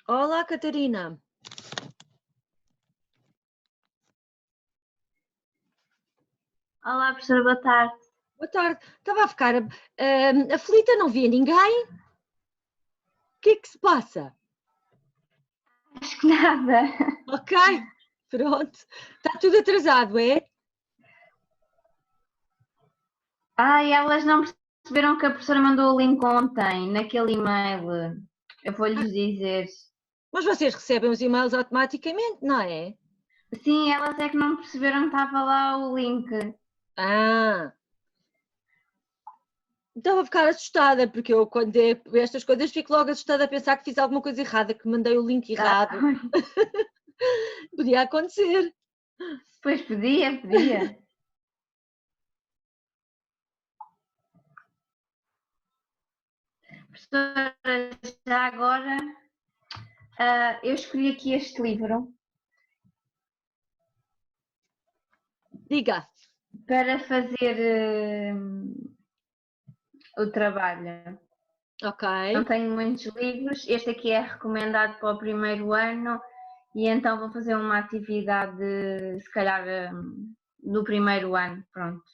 Olá, Catarina. Olá, professora, boa tarde. Boa tarde. Estava a ficar aflita, não via ninguém. O que é que se passa? Acho que nada. Ok, pronto. Está tudo atrasado, é? E elas não perceberam que a professora mandou o link ontem, naquele e-mail. Eu vou-lhes dizer. Mas vocês recebem os e-mails automaticamente, não é? Sim, elas é que não perceberam que estava lá o link. Ah. Estava a ficar assustada, porque eu, quando é estas coisas, fico logo assustada a pensar que fiz alguma coisa errada, que mandei o link errado. Podia acontecer. Pois podia. Professora, já agora, eu escolhi aqui este livro. Diga. Para fazer o trabalho. Ok. Não tenho muitos livros, este aqui é recomendado para o primeiro ano e então vou fazer uma atividade, se calhar, no primeiro ano, pronto.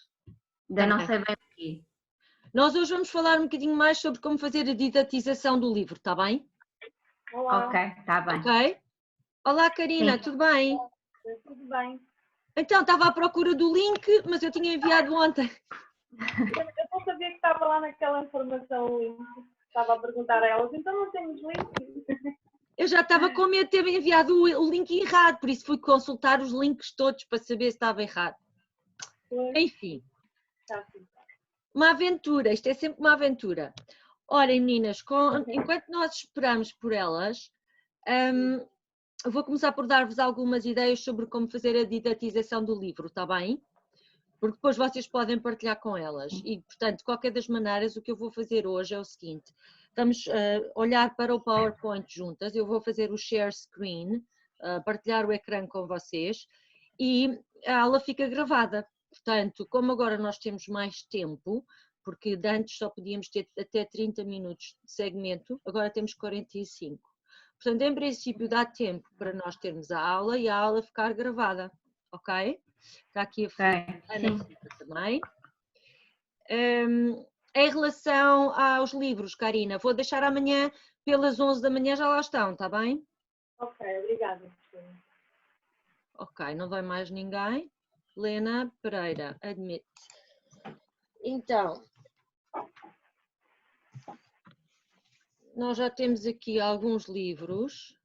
Ainda não sei bem o quê. Nós hoje vamos falar um bocadinho mais sobre como fazer a didatização do livro, está bem? Olá. Ok, está bem. Ok. Olá, Karina, Sim. tudo bem? Tudo bem. Então, estava à procura do link, mas eu tinha enviado ontem. Eu não sabia que estava lá naquela informação o link. Estava a perguntar a elas, então não temos link? Eu já estava com medo de ter enviado o link errado, por isso fui consultar os links todos para saber se estava errado. Enfim. Está sim. Uma aventura, isto é sempre uma aventura. Ora, meninas, enquanto nós esperamos por elas, eu vou começar por dar-vos algumas ideias sobre como fazer a didatização do livro, está bem? Porque depois vocês podem partilhar com elas. E, portanto, de qualquer das maneiras, o que eu vou fazer hoje é o seguinte. Vamos olhar para o PowerPoint juntas, eu vou fazer o share screen, partilhar o ecrã com vocês e a aula fica gravada. Portanto, como agora nós temos mais tempo, porque antes só podíamos ter até 30 minutos de segmento, agora temos 45. Portanto, em princípio dá tempo para nós termos a aula e a aula ficar gravada, ok? Está aqui a Ana também. Em relação aos livros, Karina, vou deixar amanhã pelas 11 da manhã, já lá estão, está bem? Ok, obrigada. Ok, não vai mais ninguém. Lena Pereira, admite. Então, nós já temos aqui alguns livros.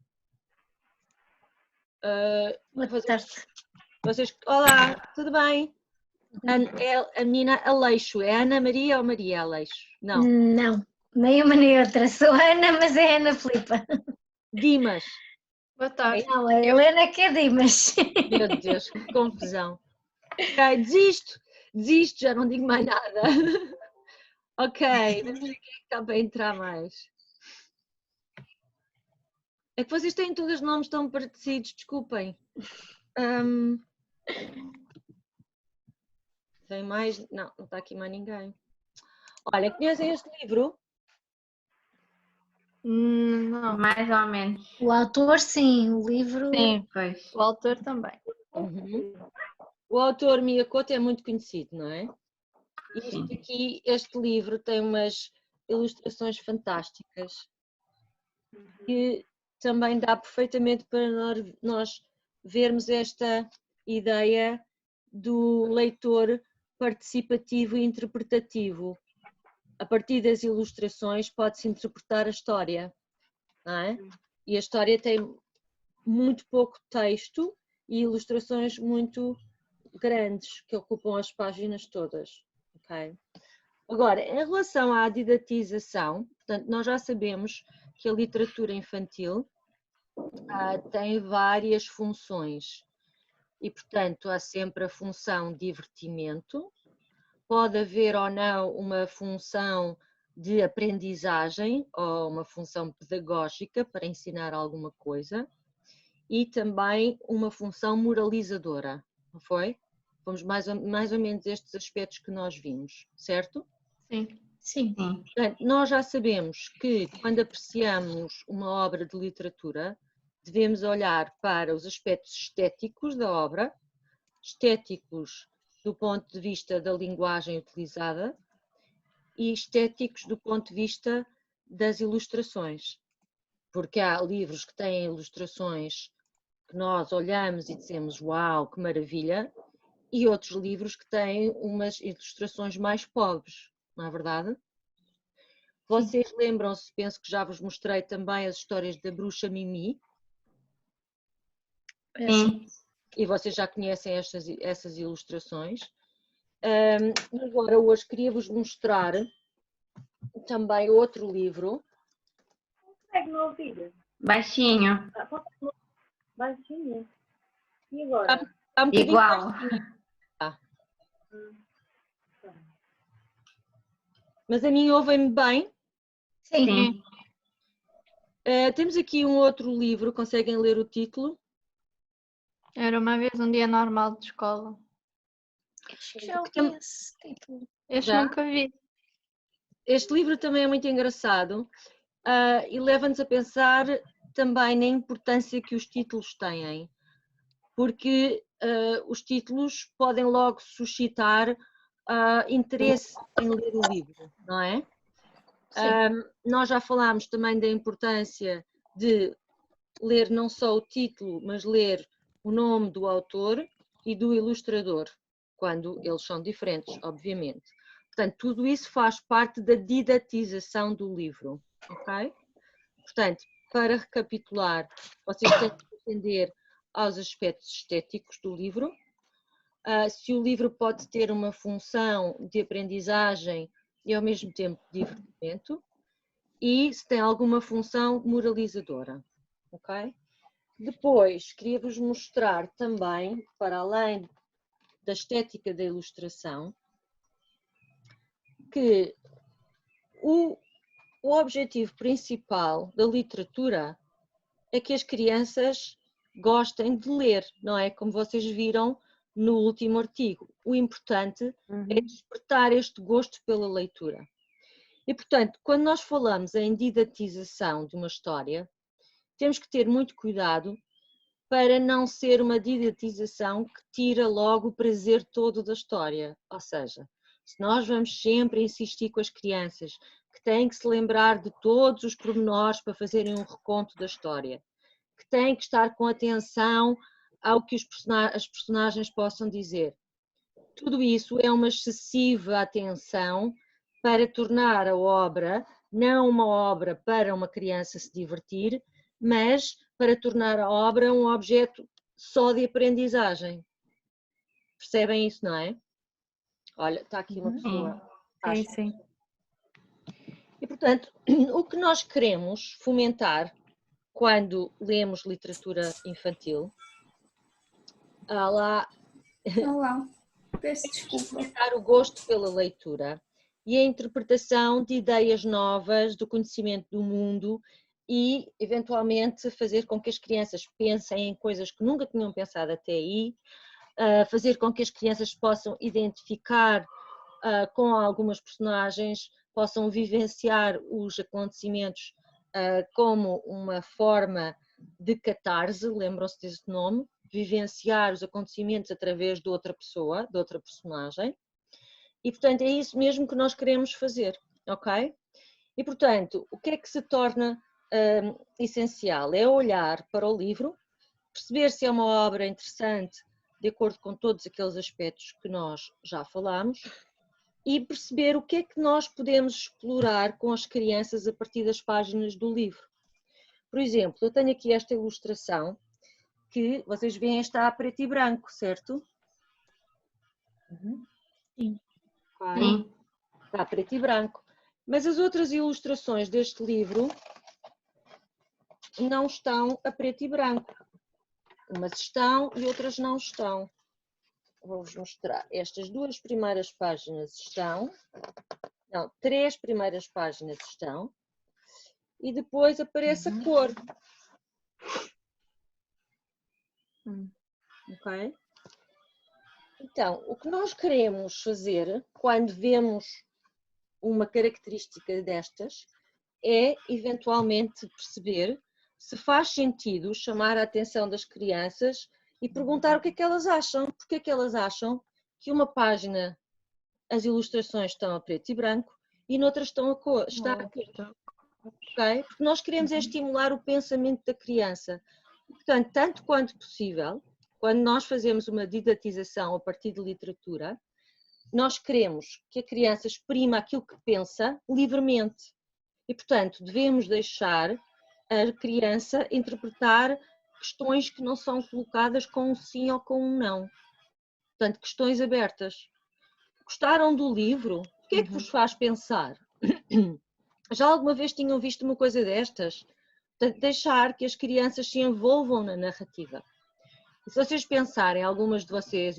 Boa tarde. Olá, tudo bem? A menina Aleixo, é Ana Maria ou Maria Aleixo? Não. Não, nem uma nem outra. Sou Ana, mas é Ana Filipa. Dimas. Boa tarde. Não, a Helena que é Dimas. Meu Deus, que confusão. Ok, desisto, já não digo mais nada. Ok, vamos ver quem é que está para entrar mais. É que vocês têm todos os nomes tão parecidos, desculpem. Tem mais? Não, não está aqui mais ninguém. Olha, conhecem este livro? Não. Mais ou menos. O autor, sim. O livro... Sim, pois. O autor também. O autor Miyakoto é muito conhecido, não é? Este livro tem umas ilustrações fantásticas que também dá perfeitamente para nós vermos esta ideia do leitor participativo e interpretativo. A partir das ilustrações pode-se interpretar a história, não é? E a história tem muito pouco texto e ilustrações muito grandes que ocupam as páginas todas, ok? Agora, em relação à didatização, portanto, nós já sabemos que a literatura infantil tem várias funções e, portanto, há sempre a função divertimento, pode haver ou não uma função de aprendizagem ou uma função pedagógica para ensinar alguma coisa e também uma função moralizadora, não foi? Fomos mais ou menos estes aspectos que nós vimos, certo? Sim. Sim. Portanto, nós já sabemos que quando apreciamos uma obra de literatura, devemos olhar para os aspectos estéticos da obra, estéticos do ponto de vista da linguagem utilizada e estéticos do ponto de vista das ilustrações. Porque há livros que têm ilustrações que nós olhamos e dizemos uau, que maravilha, e outros livros que têm umas ilustrações mais pobres, não é verdade? Vocês lembram-se, penso que já vos mostrei também as histórias da Bruxa Mimi. Sim. E vocês já conhecem essas ilustrações. Agora, hoje queria-vos mostrar também outro livro. Consegue-me ouvir? Baixinho. Baixinho. E agora? Está um bocadinho Igual. baixinho. Mas a mim ouvem-me bem? Sim. Temos aqui um outro livro, conseguem ler o título? Era uma vez um dia normal de escola. Acho que já ouvi esse título. Este Já? nunca vi. Este livro também é muito engraçado e leva-nos a pensar também na importância que os títulos têm, porque os títulos podem logo suscitar interesse em ler o livro, não é? Nós já falámos também da importância de ler não só o título, mas ler o nome do autor e do ilustrador, quando eles são diferentes, obviamente. Portanto, tudo isso faz parte da didatização do livro, ok? Portanto, para recapitular, vocês têm que atender aos aspectos estéticos do livro, se o livro pode ter uma função de aprendizagem e ao mesmo tempo de divertimento, e se tem alguma função moralizadora, ok? Depois, queria-vos mostrar também, para além da estética da ilustração, que o objetivo principal da literatura é que as crianças gostem de ler, não é? Como vocês viram no último artigo. O importante é despertar este gosto pela leitura. E, portanto, quando nós falamos em didatização de uma história, temos que ter muito cuidado para não ser uma didatização que tira logo o prazer todo da história. Ou seja, se nós vamos sempre insistir com as crianças que têm que se lembrar de todos os pormenores para fazerem um reconto da história, que têm que estar com atenção ao que as personagens possam dizer. Tudo isso é uma excessiva atenção para tornar a obra não uma obra para uma criança se divertir, mas para tornar a obra um objeto só de aprendizagem. Percebem isso, não é? Olha, está aqui uma pessoa. Sim. E, portanto, o que nós queremos fomentar quando lemos literatura infantil, Olá, peço desculpa. fomentar o gosto pela leitura e a interpretação de ideias novas, do conhecimento do mundo e, eventualmente, fazer com que as crianças pensem em coisas que nunca tinham pensado até aí, fazer com que as crianças possam identificar com algumas personagens, possam vivenciar os acontecimentos como uma forma de catarse, lembram-se desse nome, vivenciar os acontecimentos através de outra pessoa, de outra personagem. E, portanto, é isso mesmo que nós queremos fazer, ok? E, portanto, o que é que se torna essencial é olhar para o livro, perceber se é uma obra interessante de acordo com todos aqueles aspectos que nós já falámos e perceber o que é que nós podemos explorar com as crianças a partir das páginas do livro. Por exemplo, eu tenho aqui esta ilustração que vocês veem está a preto e branco, certo? Sim. Ok. Sim. Está a preto e branco. Mas as outras ilustrações deste livro não estão a preto e branco. Umas estão e outras não estão. Vou-vos mostrar. Estas duas primeiras páginas estão. Não, 3 primeiras páginas estão. E depois aparece a cor. Ok? Então, o que nós queremos fazer quando vemos uma característica destas é, eventualmente, perceber se faz sentido chamar a atenção das crianças e perguntar o que é que elas acham. Porque é que elas acham que uma página, as ilustrações estão a preto e branco e noutras estão a cor, está a cor. Okay? Porque nós queremos é estimular o pensamento da criança. Portanto, tanto quanto possível, quando nós fazemos uma didatização a partir de literatura, nós queremos que a criança exprima aquilo que pensa livremente. E, portanto, devemos deixar a criança interpretar questões que não são colocadas com um sim ou com um não. Portanto, questões abertas. Gostaram do livro? O que é que vos faz pensar? Já alguma vez tinham visto uma coisa destas? Portanto, deixar que as crianças se envolvam na narrativa. E se vocês pensarem, algumas de vocês,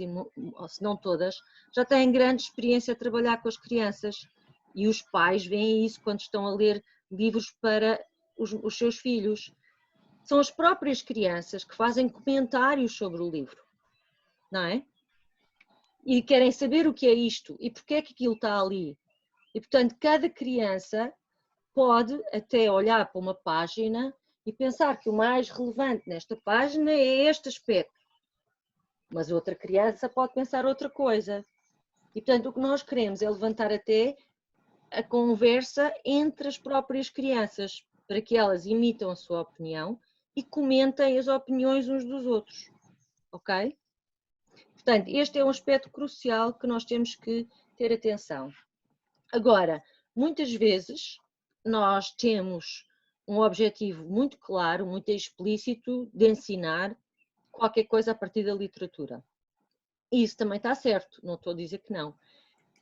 ou se não todas, já têm grande experiência a trabalhar com as crianças. E os pais veem isso quando estão a ler livros para os seus filhos. São as próprias crianças que fazem comentários sobre o livro, não é? E querem saber o que é isto e porque é que aquilo está ali. E, portanto, cada criança pode até olhar para uma página e pensar que o mais relevante nesta página é este aspecto. Mas outra criança pode pensar outra coisa. E, portanto, o que nós queremos é levantar até a conversa entre as próprias crianças, para que elas emitam a sua opinião e comentem as opiniões uns dos outros. Ok? Portanto, este é um aspecto crucial que nós temos que ter atenção. Agora, muitas vezes nós temos um objetivo muito claro, muito explícito de ensinar qualquer coisa a partir da literatura. E isso também está certo, não estou a dizer que não.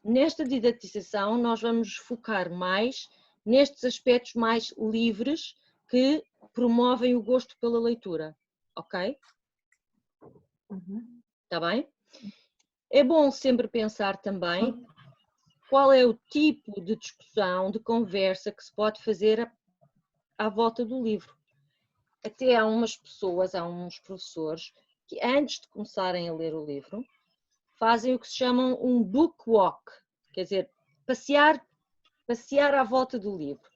Nesta didatização nós vamos focar mais nestes aspectos mais livres que promovem o gosto pela leitura, ok? Está bem? É bom sempre pensar também qual é o tipo de discussão, de conversa que se pode fazer à volta do livro. Até há umas pessoas, há uns professores que antes de começarem a ler o livro fazem o que se chamam um book walk, quer dizer, passear à volta do livro.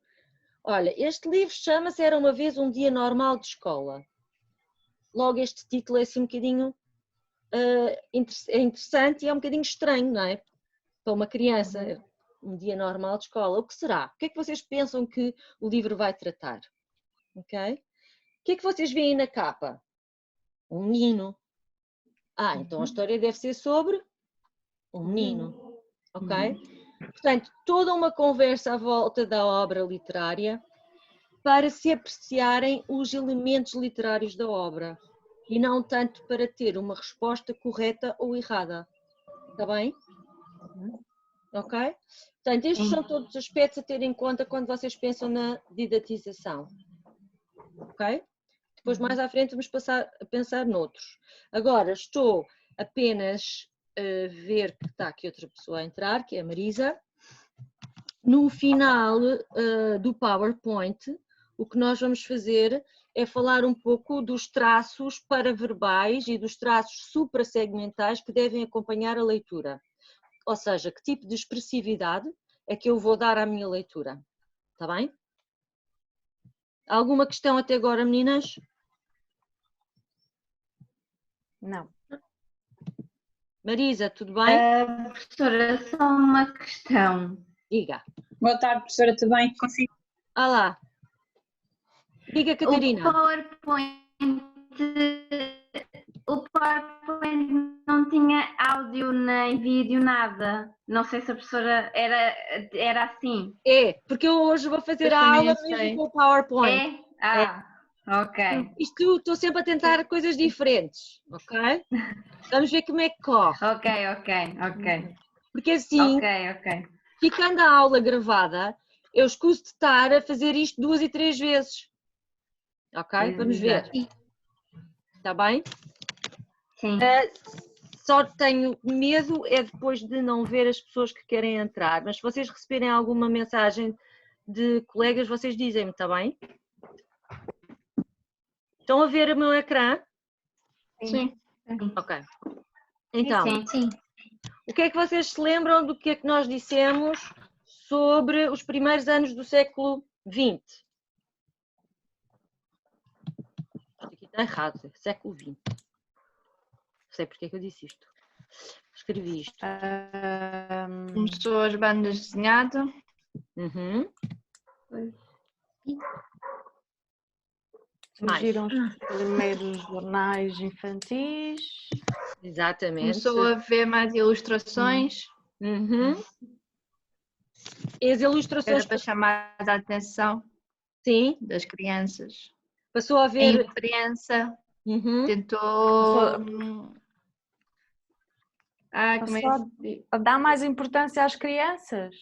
Olha, este livro chama-se Era uma vez um dia normal de escola. Logo este título é assim um bocadinho é interessante e é um bocadinho estranho, não é? Para uma criança, um dia normal de escola. O que será? O que é que vocês pensam que o livro vai tratar? Ok? O que é que vocês veem na capa? Um menino. Então a história deve ser sobre um menino. Ok? Portanto, toda uma conversa à volta da obra literária para se apreciarem os elementos literários da obra e não tanto para ter uma resposta correta ou errada. Está bem? Ok? Portanto, estes são todos os aspectos a ter em conta quando vocês pensam na didatização. Ok? Depois, mais à frente, vamos passar a pensar noutros. Agora, estou apenas a ver que está aqui outra pessoa a entrar, que é a Marisa. No final do PowerPoint, o que nós vamos fazer é falar um pouco dos traços paraverbais e dos traços suprassegmentais que devem acompanhar a leitura. Ou seja, que tipo de expressividade é que eu vou dar à minha leitura. Está bem? Alguma questão até agora, meninas? Não. Marisa, tudo bem? Professora, só uma questão. Diga. Boa tarde, professora, tudo bem? Consigo? Olá. Diga, Catarina. O PowerPoint não tinha áudio nem vídeo, nada. Não sei se a professora era assim. É, porque eu hoje vou fazer Pois a também aula eu sei. mesmo com o PowerPoint. É? Ok. Isto, estou sempre a tentar coisas diferentes, ok? Vamos ver como é que corre. Ok. Porque assim, Ok. ficando a aula gravada, eu escuso de estar a fazer isto 2 e 3 vezes. Ok? Vamos ver. Exato. Está bem? Sim. Só tenho medo é depois de não ver as pessoas que querem entrar. Mas se vocês receberem alguma mensagem de colegas, vocês dizem-me, está bem? Estão a ver o meu ecrã? Sim. Ok. Então, Sim. o que é que vocês se lembram do que é que nós dissemos sobre os primeiros anos do século XX? Aqui está errado, é século XX. Não sei porque é que eu disse isto. Escrevi isto. Começou as bandas desenhado. Uhum. Surgiram os primeiros jornais infantis. Exatamente. Começou a ver mais ilustrações. Uhum. E as ilustrações. Era para chamar a atenção Sim. das crianças. Passou a A ver. imprensa Uhum. tentou. A dar mais importância às crianças.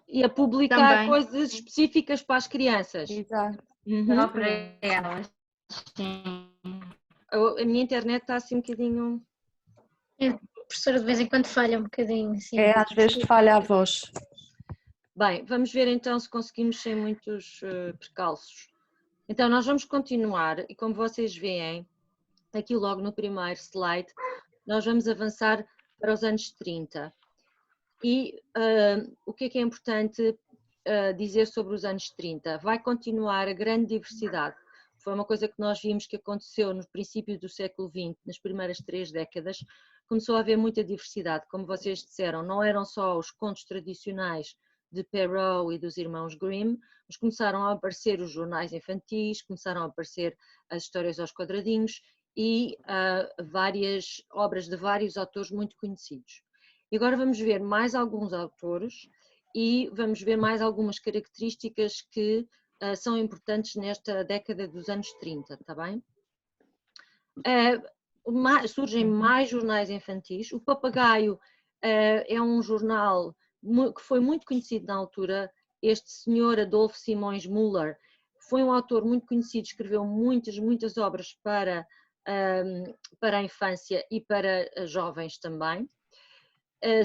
E a publicar Também. coisas específicas para as crianças. Exato. Uhum. Só para elas. Sim. A minha internet está assim um bocadinho. A professora de vez em quando falha um bocadinho. Assim. É, às vezes falha a voz. Bem, vamos ver então se conseguimos sem muitos percalços. Então, nós vamos continuar e como vocês veem, aqui logo no primeiro slide, nós vamos avançar para os anos 30. E o que é importante dizer sobre os anos 30? Vai continuar a grande diversidade. Foi uma coisa que nós vimos que aconteceu no princípio do século XX, nas primeiras 3 décadas, começou a haver muita diversidade. Como vocês disseram, não eram só os contos tradicionais de Perrault e dos irmãos Grimm, mas começaram a aparecer os jornais infantis, começaram a aparecer as histórias aos quadradinhos e várias obras de vários autores muito conhecidos. E agora vamos ver mais alguns autores e vamos ver mais algumas características que são importantes nesta década dos anos 30, está bem? Surgem mais jornais infantis. O Papagaio é um jornal que foi muito conhecido na altura. Este senhor Adolfo Simões Müller foi um autor muito conhecido, escreveu muitas obras para a infância e para jovens também.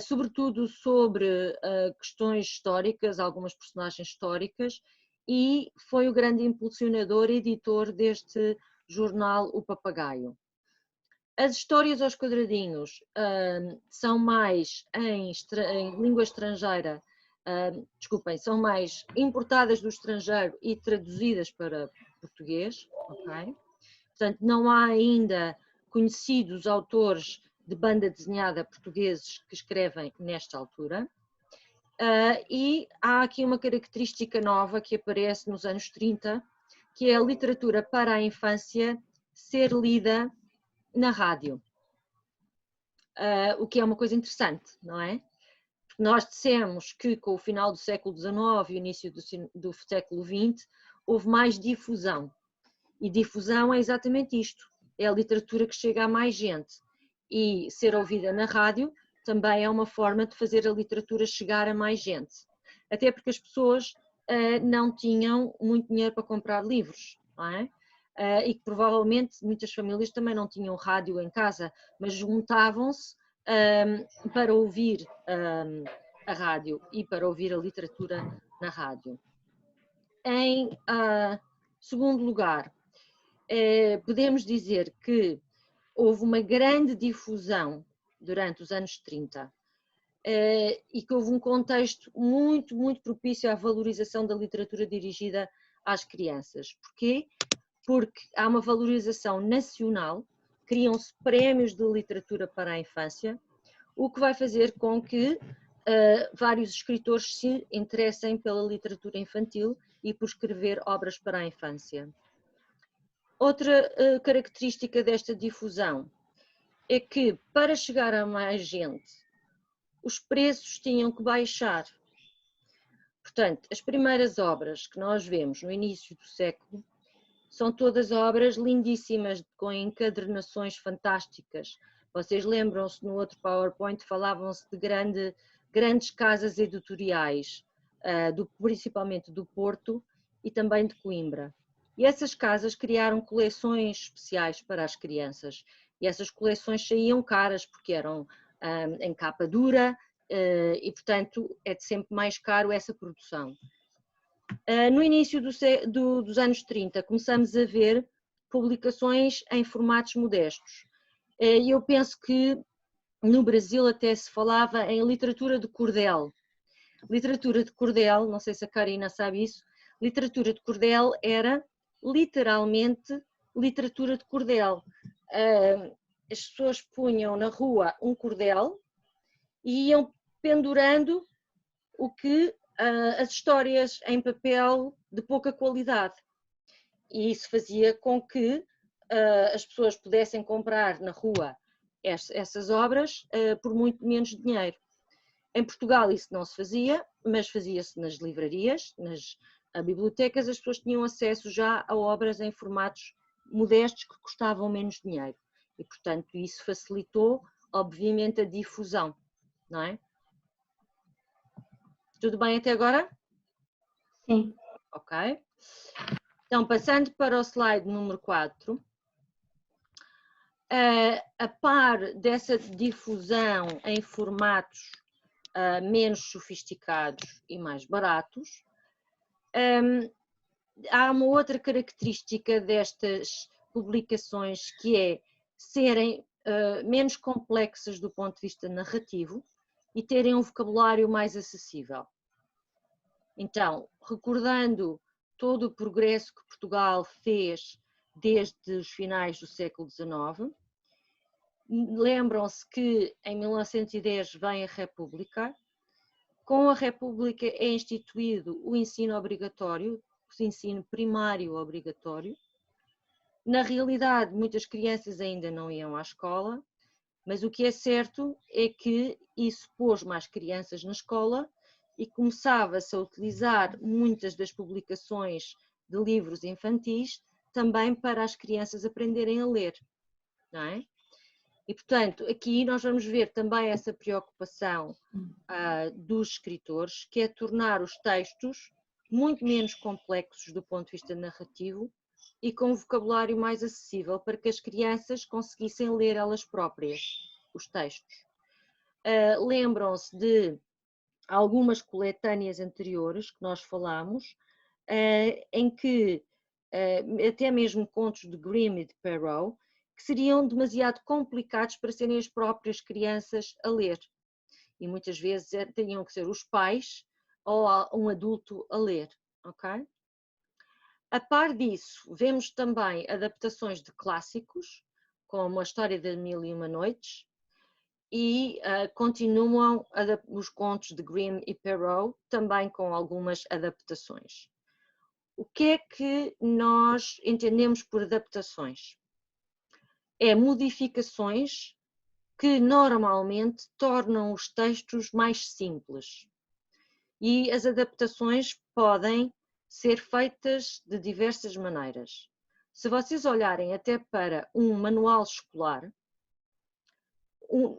Sobretudo sobre questões históricas, algumas personagens históricas, e foi o grande impulsionador e editor deste jornal O Papagaio. As histórias aos quadradinhos são mais em língua estrangeira, desculpem, são mais importadas do estrangeiro e traduzidas para português, ok? Portanto, não há ainda conhecidos autores de banda desenhada portugueses que escrevem nesta altura. E há aqui uma característica nova que aparece nos anos 30, que é a literatura para a infância ser lida na rádio. O que é uma coisa interessante, não é? Porque nós dissemos que com o final do século XIX e o início do século XX houve mais difusão. E difusão é exatamente isto, é a literatura que chega a mais gente. E ser ouvida na rádio também é uma forma de fazer a literatura chegar a mais gente. Até porque as pessoas não tinham muito dinheiro para comprar livros, não é? E que provavelmente muitas famílias também não tinham rádio em casa, mas juntavam-se para ouvir a rádio e para ouvir a literatura na rádio. Em segundo lugar, podemos dizer que houve uma grande difusão durante os anos 30 e que houve um contexto muito propício à valorização da literatura dirigida às crianças. Porquê? Porque há uma valorização nacional, criam-se prémios de literatura para a infância, o que vai fazer com que vários escritores se interessem pela literatura infantil e por escrever obras para a infância. Outra característica desta difusão é que, para chegar a mais gente, os preços tinham que baixar. Portanto, as primeiras obras que nós vemos no início do século são todas obras lindíssimas, com encadernações fantásticas. Vocês lembram-se, no outro PowerPoint falavam-se de grandes casas editoriais, principalmente do Porto e também de Coimbra. E essas casas criaram coleções especiais para as crianças. E essas coleções saíam caras, porque eram em capa dura, e portanto é sempre mais caro essa produção. No início dos anos 30 começamos a ver publicações em formatos modestos. E eu penso que no Brasil até se falava em literatura de cordel. Literatura de cordel, não sei se a Karina sabe isso, literatura de cordel era literalmente literatura de cordel. As pessoas punham na rua um cordel e iam pendurando as histórias em papel de pouca qualidade. E isso fazia com que as pessoas pudessem comprar na rua essas obras por muito menos dinheiro. Em Portugal isso não se fazia, mas fazia-se nas livrarias, nas bibliotecas, as pessoas tinham acesso já a obras em formatos modestos que custavam menos dinheiro. E, portanto, isso facilitou, obviamente, a difusão, não é? Tudo bem até agora? Sim. Ok. Então, passando para o slide número 4, a par dessa difusão em formatos menos sofisticados e mais baratos, há uma outra característica destas publicações, que é serem menos complexas do ponto de vista narrativo e terem um vocabulário mais acessível. Então, recordando todo o progresso que Portugal fez desde os finais do século XIX, lembram-se que em 1910 vem a República. Com a República é instituído o ensino obrigatório, o ensino primário obrigatório. Na realidade, muitas crianças ainda não iam à escola, mas o que é certo é que isso pôs mais crianças na escola e começava-se a utilizar muitas das publicações de livros infantis também para as crianças aprenderem a ler, não é? E, portanto, aqui nós vamos ver também essa preocupação dos escritores, que é tornar os textos muito menos complexos do ponto de vista narrativo e com um vocabulário mais acessível para que as crianças conseguissem ler elas próprias os textos. Lembram-se de algumas coletâneas anteriores que nós falámos, em que até mesmo contos de Grimm e de Perrault, que seriam demasiado complicados para serem as próprias crianças a ler. E muitas vezes teriam que ser os pais ou um adulto a ler, ok? A par disso, vemos também adaptações de clássicos, como A História de Mil e Uma Noites, e continuam os contos de Grimm e Perrault, também com algumas adaptações. O que é que nós entendemos por adaptações? É modificações que normalmente tornam os textos mais simples. E as adaptações podem ser feitas de diversas maneiras. Se vocês olharem até para um manual escolar,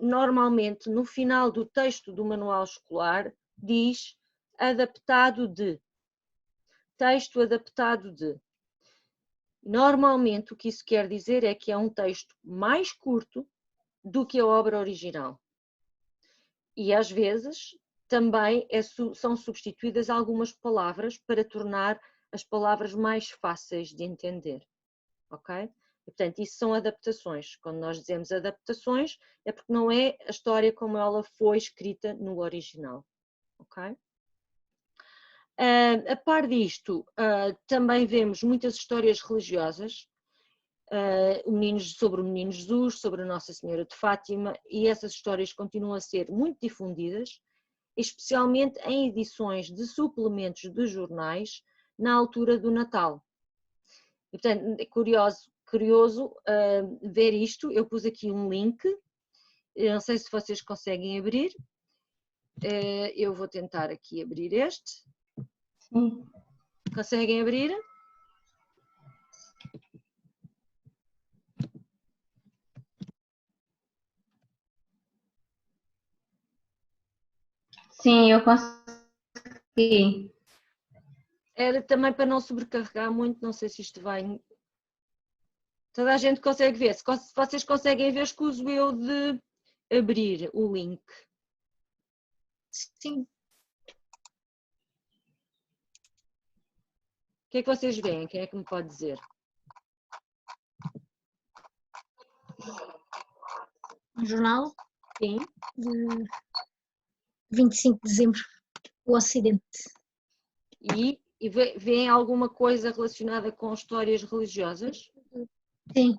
normalmente no final do texto do manual escolar diz adaptado de, texto adaptado de. Normalmente o que isso quer dizer é que é um texto mais curto do que a obra original. E às vezes também são substituídas algumas palavras para tornar as palavras mais fáceis de entender, ok? E, portanto, isso são adaptações. Quando nós dizemos adaptações, é porque não é a história como ela foi escrita no original, ok? A par disto, também vemos muitas histórias religiosas, sobre o Menino Jesus, sobre a Nossa Senhora de Fátima, e essas histórias continuam a ser muito difundidas, especialmente em edições de suplementos de jornais na altura do Natal. E, portanto, é curioso curioso ver isto. Eu pus aqui um link, eu não sei se vocês conseguem abrir. Eu vou tentar aqui abrir este. Sim. Conseguem abrir? Sim, eu consegui. Era também para não sobrecarregar muito, não sei se isto vai... Toda a gente consegue ver. Se vocês conseguem ver, escuso eu de abrir o link. Sim. O que é que vocês veem? Quem é que me pode dizer? Um jornal Sim. de 25 de dezembro, o Ocidente. E veem alguma coisa relacionada com histórias religiosas? Sim.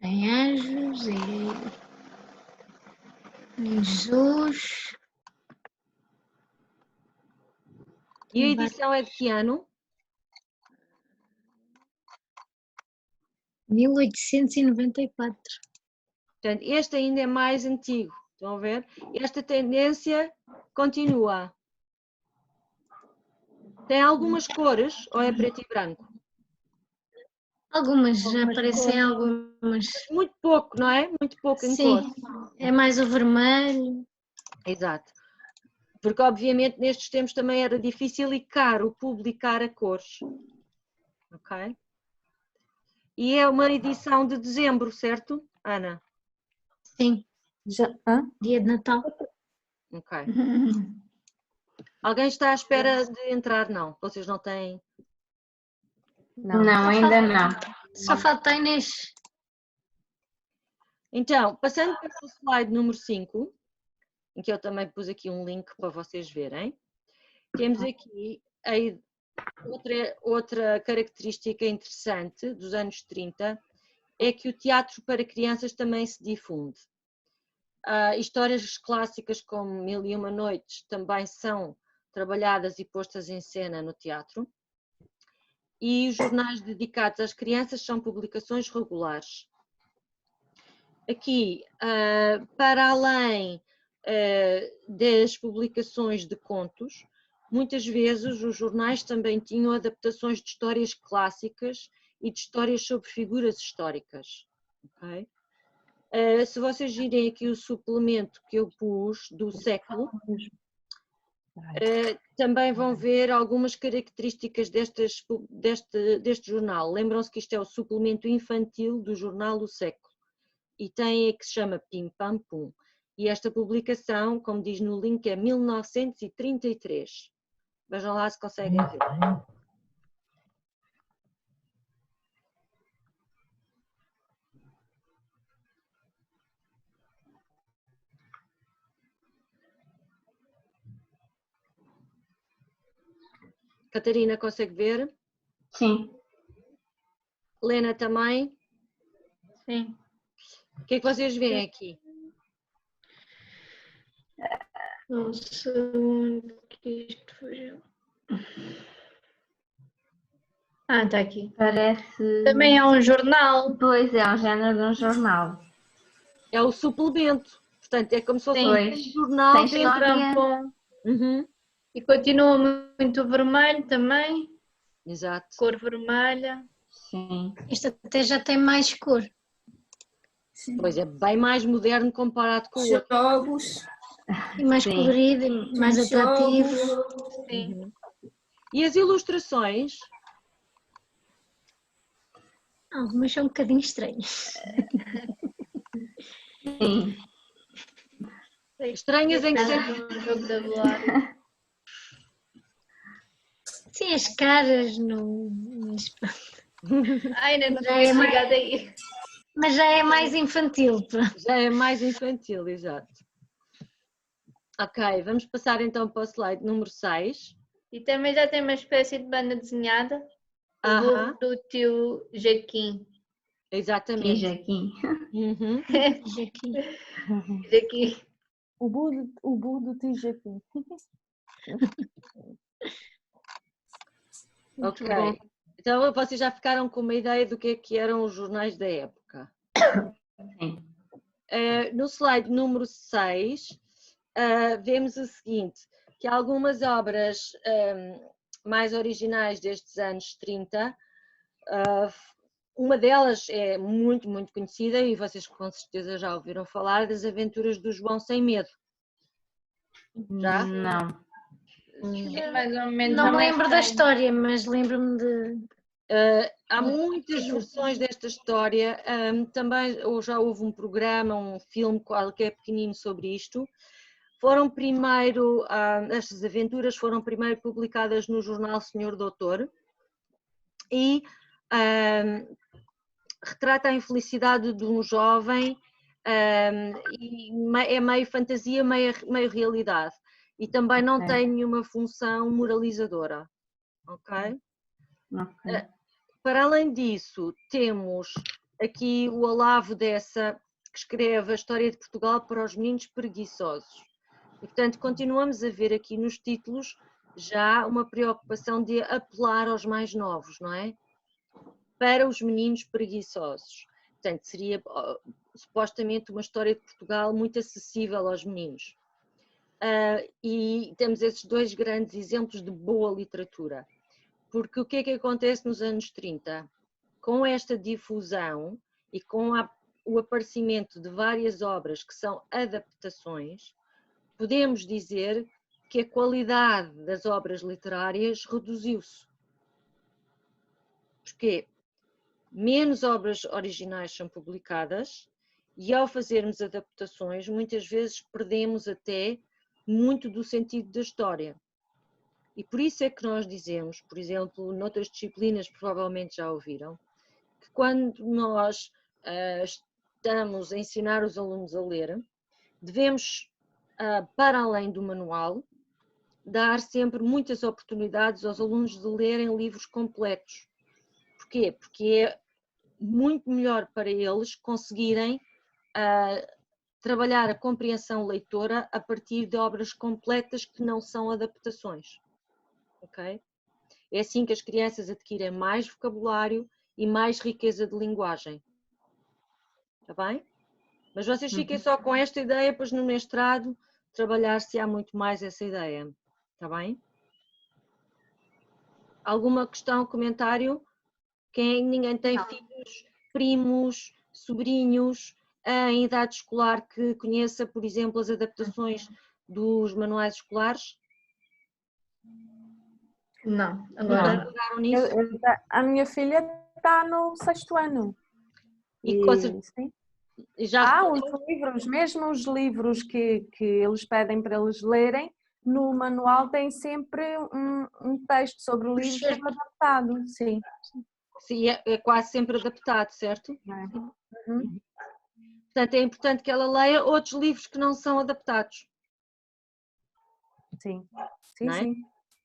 Tem anjos e Jesus. E a edição é de que ano? 1894. Portanto, este ainda é mais antigo. Estão a ver? Esta tendência continua. Tem algumas cores ou é preto e branco? Algumas, já aparecem algumas. Muito pouco, não é? Muito pouco em Sim, cor. é mais o vermelho. Exato. Porque, obviamente, nestes tempos também era difícil e caro publicar a cores. Ok? E é uma edição de dezembro, certo, Ana? Sim, dia de Natal. Ok. Alguém está à espera de entrar? Não. Vocês não têm... Não, ainda não. Só falta a Inês. Então, passando para o slide número 5, em que eu também pus aqui um link para vocês verem, temos aqui outra característica interessante dos anos 30, é que o teatro para crianças também se difunde. Histórias clássicas como Mil e Uma Noites também são trabalhadas e postas em cena no teatro. E os jornais dedicados às crianças são publicações regulares. Aqui, para além das publicações de contos, muitas vezes os jornais também tinham adaptações de histórias clássicas e de histórias sobre figuras históricas. Okay? Se vocês virem aqui o suplemento que eu pus do século, também vão ver algumas características deste jornal. Lembram-se que isto é o suplemento infantil do jornal O Século e tem que se chama Pim Pam Pum. E esta publicação, como diz no link, é 1933. Vejam lá se conseguem ver. Catarina, consegue ver? Sim. Lena também? Sim. O que é que vocês veem aqui? Um segundo que isto fugiu. Ah, está aqui. Parece. Também é um jornal. Pois é, um género de um jornal. É o suplemento. Portanto, é como se fosse Pois. um jornal Tem dentro. história. Uhum. E continua muito vermelho também. Exato. Cor vermelha. Sim. Este até já tem mais cor. Pois é, bem mais moderno comparado com o outro. Jogos. E mais Sim. colorido, e mais atrativo. Sim. Uhum. E as ilustrações? Algumas são um bocadinho estranhas. Sim. Estranhas em que Um jogo de tabuleiro. Sim, as caras no... Ai, não Já é tinha mais- chegado aí. Mas já é mais infantil. já é mais infantil, exato. Ok, vamos passar então para o slide número 6. E também já tem uma espécie de banda desenhada. O Aham. burro do tio Jaquim. Exatamente. Jaquim. Uhum. Jaquim. O burro do tio Jaquim. Ok. bom. Então vocês já ficaram com uma ideia do que eram os jornais da época. Sim. No slide número 6, vemos o seguinte, que algumas obras mais originais destes anos 30, uma delas é muito, muito conhecida e vocês com certeza já ouviram falar das Aventuras do João Sem Medo. Já? Não. Mais ou menos. Não me também lembro da sei. história, mas lembro-me de. Há muitas versões desta história, também ou já houve um programa, um filme qualquer pequenino sobre isto. Foram primeiro, estas aventuras foram primeiro publicadas no jornal Senhor Doutor e retrata a infelicidade de um jovem e é meio fantasia, meio realidade e também não Ok. tem nenhuma função moralizadora, ok? Ok. Para além disso, temos aqui o Olavo Dessa, que escreve a história de Portugal para os meninos preguiçosos. E, portanto, continuamos a ver aqui nos títulos já uma preocupação de apelar aos mais novos, não é? Para os meninos preguiçosos. Portanto, seria supostamente uma história de Portugal muito acessível aos meninos. E temos esses dois grandes exemplos de boa literatura. Porque o que é que acontece nos anos 30? Com esta difusão e com o aparecimento de várias obras que são adaptações, podemos dizer que a qualidade das obras literárias reduziu-se. Porquê? Menos obras originais são publicadas e ao fazermos adaptações, muitas vezes perdemos até muito do sentido da história. E por isso é que nós dizemos, por exemplo, noutras disciplinas provavelmente já ouviram, que quando nós estamos a ensinar os alunos a ler, devemos, para além do manual, dar sempre muitas oportunidades aos alunos de lerem livros completos. Porquê? Porque é muito melhor para eles conseguirem trabalhar a compreensão leitora a partir de obras completas que não são adaptações. Okay? É assim que as crianças adquirem mais vocabulário e mais riqueza de linguagem. Está bem? Mas vocês fiquem só com esta ideia, pois no mestrado trabalhar-se-á muito mais essa ideia. Está bem? Alguma questão, comentário? Ninguém tem filhos, primos, sobrinhos em idade escolar que conheça, por exemplo, as adaptações dos manuais escolares? Não, Nunca agora. pegaram nisso? A minha filha está no 6º ano. E Sim. já Há os livros, mesmo os livros que eles pedem para eles lerem, no manual tem sempre um texto sobre o livro adaptado, sim. Sim, é quase sempre adaptado, certo? Uhum. Portanto, é importante que ela leia outros livros que não são adaptados. Sim, Não é? sim.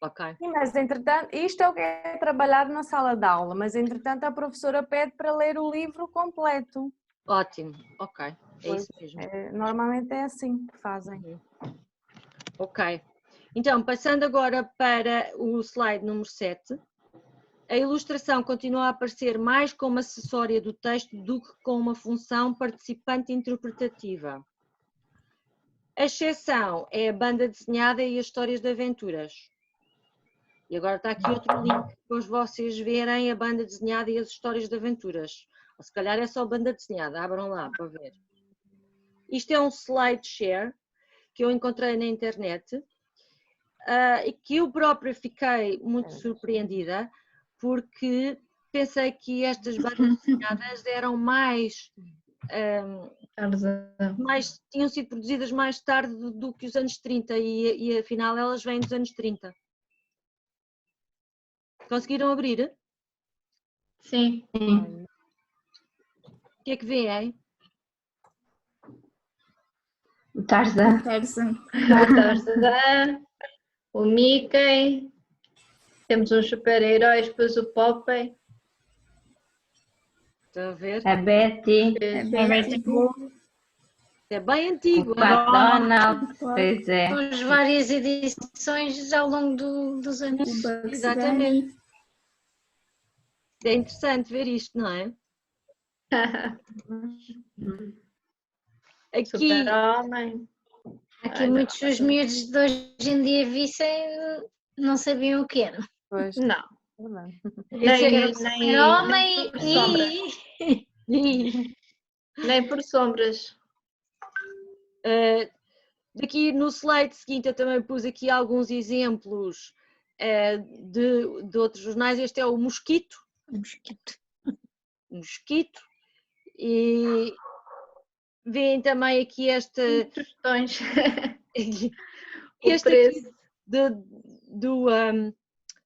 Ok. Sim, mas entretanto, isto é o que é trabalhado na sala de aula, mas entretanto a professora pede para ler o livro completo. Ótimo, ok. É Pois, isso mesmo. normalmente é assim que fazem. Ok. Então, passando agora para o slide número 7. A ilustração continua a aparecer mais como acessória do texto do que com uma função participante interpretativa. A exceção é a banda desenhada e as histórias de aventuras. E agora está aqui outro link para vocês verem a banda desenhada e as histórias de aventuras. Ou se calhar é só banda desenhada, abram lá para ver. Isto é um slide share que eu encontrei na internet e que eu própria fiquei muito surpreendida porque pensei que estas bandas desenhadas eram tinham sido produzidas mais tarde do que os anos 30 e afinal elas vêm dos anos 30. Conseguiram abrir? Sim. O que é que vêem? O Tarzan. O Tarzan, o Mickey, temos uns super-heróis, depois o Popeye. Estão a ver? A Betty. É bem antigo. O Pato Donald. Pois é. As várias edições ao longo dos anos. Exatamente. É interessante ver isto, não é? Aqui, Super-Homem. Aqui Ai, não. muitos dos miúdos de hoje em dia vissem, não sabiam o que era. Pois, Não. verdade. Isso era o Nem super-homem por sombras. e, Nem por sombras. daqui no slide seguinte eu também pus aqui alguns exemplos de outros jornais. Este é o Mosquito. Mosquito. Mosquito. E veem também aqui este Sugestões. O aqui preço.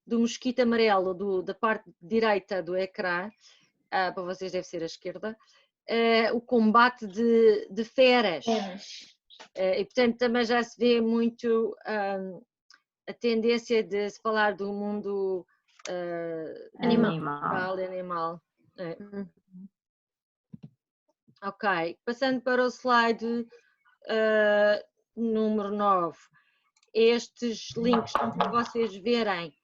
do mosquito amarelo, da parte direita do ecrã, para vocês deve ser a esquerda, o combate de feras. E portanto também já se vê muito a tendência de se falar do mundo animal. Ok, passando para o slide número 9. Estes links são para vocês verem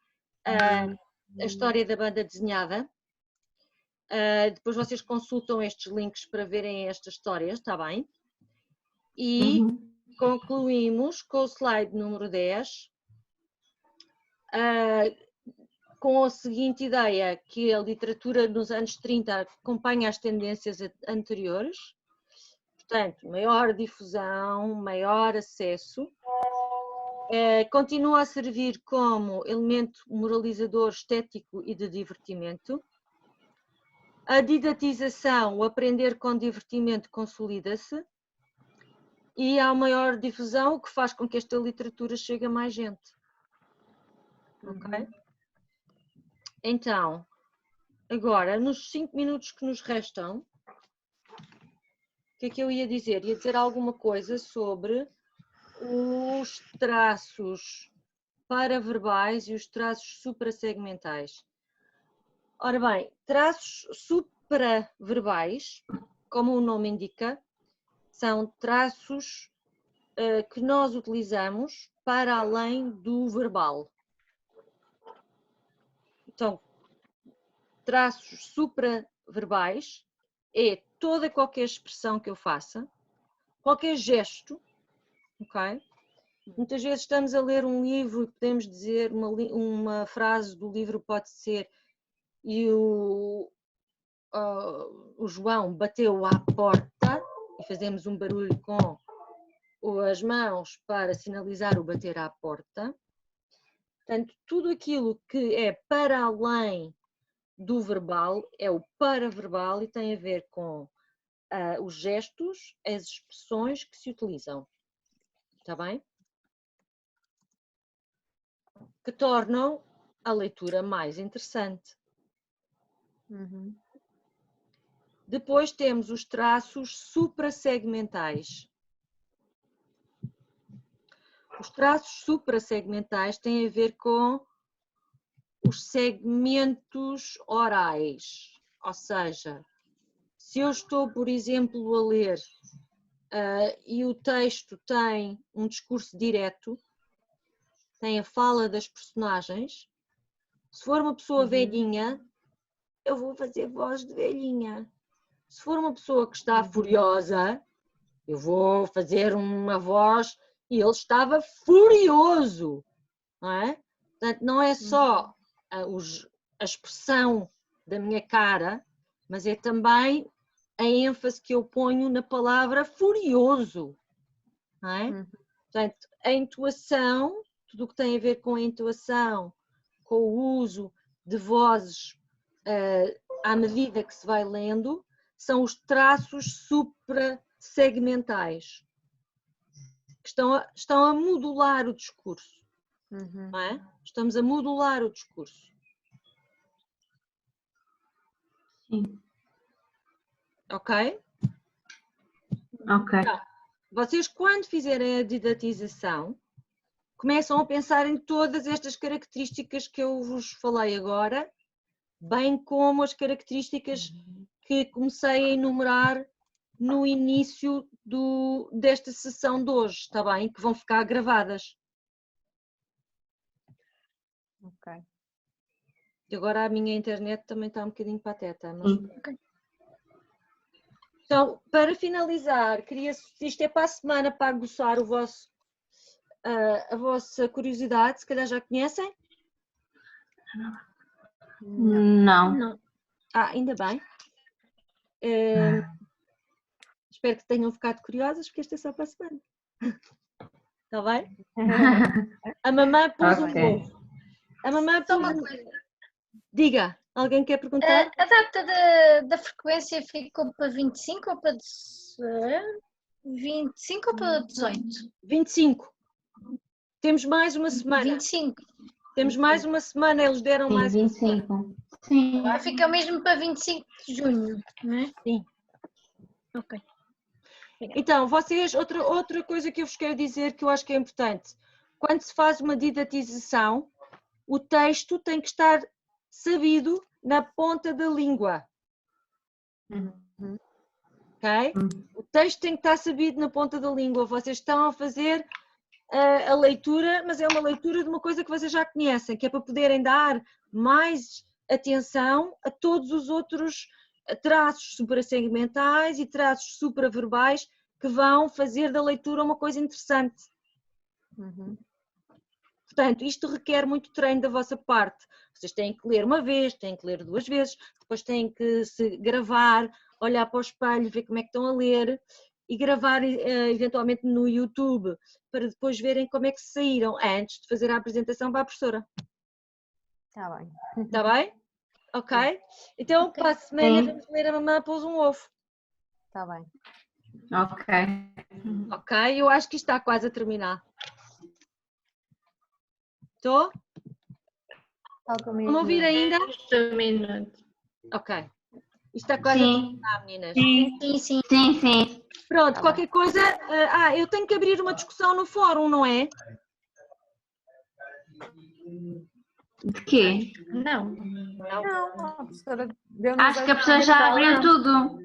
a história da banda desenhada. Depois vocês consultam estes links para verem estas histórias, está bem? E concluímos com o slide número 10, com a seguinte ideia, que a literatura nos anos 30 acompanha as tendências anteriores, portanto, maior difusão, maior acesso, continua a servir como elemento moralizador, estético e de divertimento. A didatização, o aprender com divertimento, consolida-se. E há maior difusão, o que faz com que esta literatura chegue a mais gente. Ok? Então, agora, nos 5 minutos que nos restam, o que é que eu ia dizer? Ia dizer alguma coisa sobre os traços paraverbais e os traços suprassegmentais. Ora bem, traços supraverbais, como o nome indica, são traços que nós utilizamos para além do verbal. Então, traços supraverbais é toda qualquer expressão que eu faça, qualquer gesto, ok? Muitas vezes estamos a ler um livro e podemos dizer uma frase do livro pode ser e o João bateu à porta e fazemos um barulho com as mãos para sinalizar o bater à porta. Portanto, tudo aquilo que é para além do verbal é o paraverbal e tem a ver com os gestos, as expressões que se utilizam. Está bem? Que tornam a leitura mais interessante. Depois temos os traços suprassegmentais. Os traços suprassegmentais têm a ver com os segmentos orais, ou seja, se eu estou, por exemplo, a ler e o texto tem um discurso direto, tem a fala das personagens, se for uma pessoa velhinha, eu vou fazer voz de velhinha. Se for uma pessoa que está furiosa, eu vou fazer uma voz e ele estava furioso, não é? Portanto, não é só a expressão da minha cara, mas é também a ênfase que eu ponho na palavra furioso, não é? Portanto, a intuação, tudo o que tem a ver com a intuação, com o uso de vozes à medida que se vai lendo, são os traços suprassegmentais que estão a modular o discurso. Não é? Estamos a modular o discurso. Sim. Ok? Ok. Então, vocês, quando fizerem a didatização, começam a pensar em todas estas características que eu vos falei agora, bem como as características que comecei a enumerar no início desta sessão de hoje, está bem? Que vão ficar gravadas. Ok. E agora a minha internet também está um bocadinho pateta. Mas... Sim. Então, para finalizar, isto é para a semana para aguçar a vossa curiosidade, se calhar já conhecem? Não. Não. Ainda bem. Espero que tenham ficado curiosas, porque isto é só para a semana. Está bem? A mamãe pôs um Ok. ovo. A mamãe Só pôs uma um... coisa. Diga, alguém quer perguntar? A data da frequência ficou para 25 ou para 25 ou para 18? 25. Temos mais uma semana. 25. Temos mais uma semana, eles deram Sim, mais uma semana. 25. Sim. Fica mesmo para 25 de junho, não é? Sim. Ok. Então, vocês, outra coisa que eu vos quero dizer que eu acho que é importante. Quando se faz uma didatização, o texto tem que estar sabido na ponta da língua. Ok? O texto tem que estar sabido na ponta da língua. Vocês estão a fazer a leitura, mas é uma leitura de uma coisa que vocês já conhecem, que é para poderem dar mais atenção a todos os outros traços suprassegmentais e traços supraverbais que vão fazer da leitura uma coisa interessante. Portanto, isto requer muito treino da vossa parte. Vocês têm que ler uma vez, têm que ler 2 vezes, depois têm que se gravar, olhar para o espelho, ver como é que estão a ler e gravar eventualmente no YouTube para depois verem como é que se saíram antes de fazer a apresentação para a professora. Está bem. Está bem? Ok? Então, para a semana Sim. vamos ler a mamã pôs um ovo. Está bem. Ok. Ok? Eu acho que isto está quase a terminar. Estou? Falta Vão ouvir ainda? Um minuto. Ok. Isto está quase a Sim. terminar, meninas. Sim, sim. Sim, sim. Pronto, Tá qualquer coisa. Eu tenho que abrir uma discussão no fórum, não é? De quê? Não. Não, a professora deu-nos Acho que a pessoa já abriu tudo.